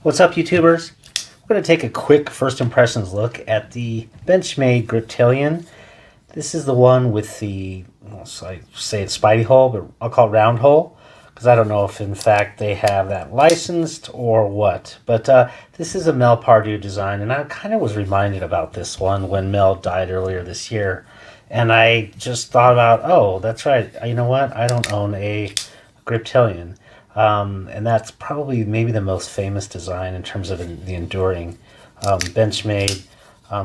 What's up, YouTubers? We're going to take a quick first impressions look at the Benchmade Griptilian. This is the one with the, well, so I say it's spidey hole, but I'll call it round hole, because I don't know if in fact they have that licensed or what. But this is a Mel Pardew design, and I kind of was reminded about this one when Mel died earlier this year. And I just thought about, oh, that's right, you know what? I don't own a Griptilian. And that's probably maybe the most famous design in terms of the enduring Benchmade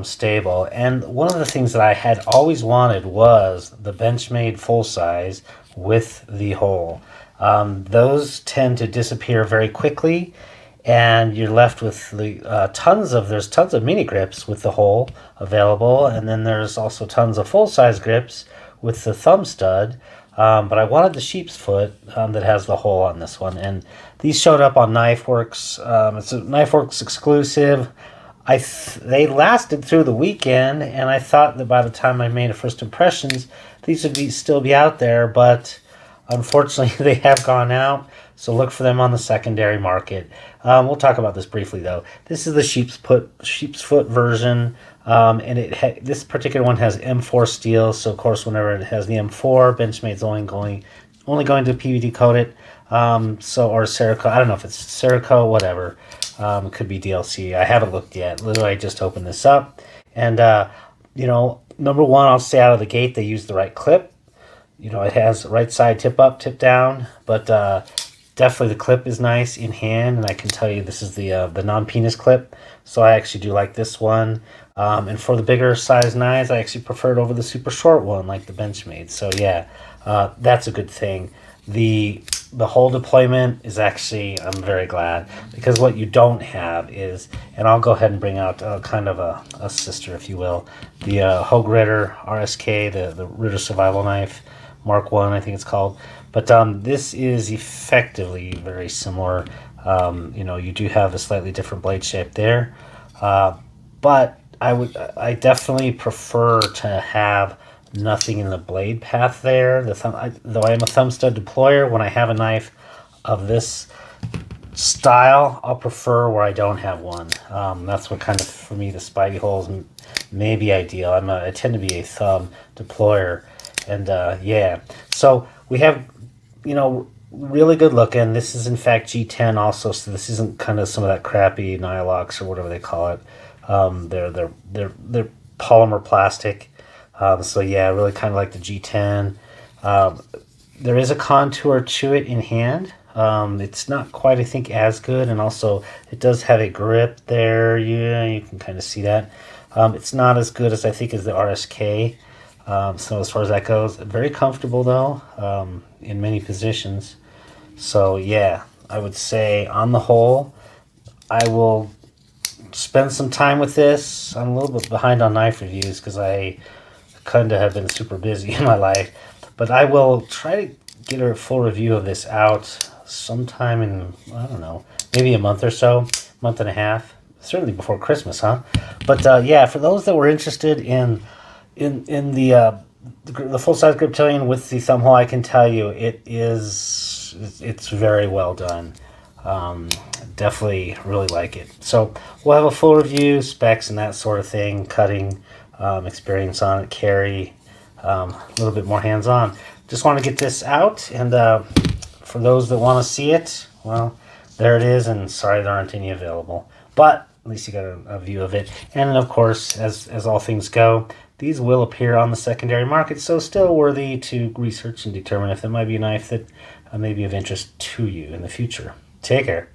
stable. And one of the things that I had always wanted was the Benchmade full size with the hole. Those tend to disappear very quickly, and you're left with the there's tons of mini grips with the hole available, and then there's also tons of full size grips with the thumb stud. But I wanted the sheep's foot that has the hole on this one, and these showed up on Knifeworks. It's a Knifeworks exclusive. They lasted through the weekend, and I thought that by the time I made a first impressions, these would still be out there, but unfortunately they have gone out, so look for them on the secondary market. We'll talk about this briefly, though. This is the sheep's foot version. And this particular one has M4 steel, so of course whenever it has the M4, Benchmade's only going to PVD coat it. Or Cerakote. I don't know if it's Cerakote, whatever. It could be DLC. I haven't looked yet. Literally, I just opened this up, and number one, I'll say out of the gate, they used the right clip. It has right side tip up, tip down, but definitely the clip is nice in hand, and I can tell you this is the non-penis clip, so I actually do like this one. And for the bigger size knives, I actually prefer it over the super short one like the Benchmade. So yeah, that's a good thing. The whole deployment is actually, I'm very glad, because what you don't have is, and I'll go ahead and bring out kind of a sister, if you will, the Hogue Ritter RSK, the Ritter Survival Knife Mark 1, I think it's called. But this is effectively very similar. You do have a slightly different blade shape there, but I definitely prefer to have nothing in the blade path there. Though I am a thumb stud deployer, when I have a knife of this style, I'll prefer where I don't have one. That's what kind of, for me, the spidey holes may be ideal. I tend to be a thumb deployer, and yeah. So we have, really good looking. This is in fact G10 also, so this isn't kind of some of that crappy Nylox or whatever they call it. They're polymer plastic. So yeah, I really kind of like the G10. There is a contour to it in hand. It's not quite, I think, as good, and also it does have a grip there. Yeah, you can kind of see that. It's not as good as I think as the RSK. So as far as that goes, very comfortable though, in many positions. So yeah, I would say on the whole, I will spend some time with this. I'm a little bit behind on knife reviews because I kind of have been super busy in my life, but I will try to get a full review of this out sometime in, I don't know, maybe a month or so, month and a half, certainly before Christmas, huh? But yeah, for those that were interested in the full-size Griptilian with the thumb hole, I can tell you it's very well done. Definitely really like it. So we'll have a full review, specs and that sort of thing, cutting, experience on it, carry, a little bit more hands-on. Just want to get this out, and for those that want to see it, well, there it is, and sorry there aren't any available. But at least you got a view of it. And of course, as all things go, these will appear on the secondary market, so still worthy to research and determine if there might be a knife that may be of interest to you in the future. Take care.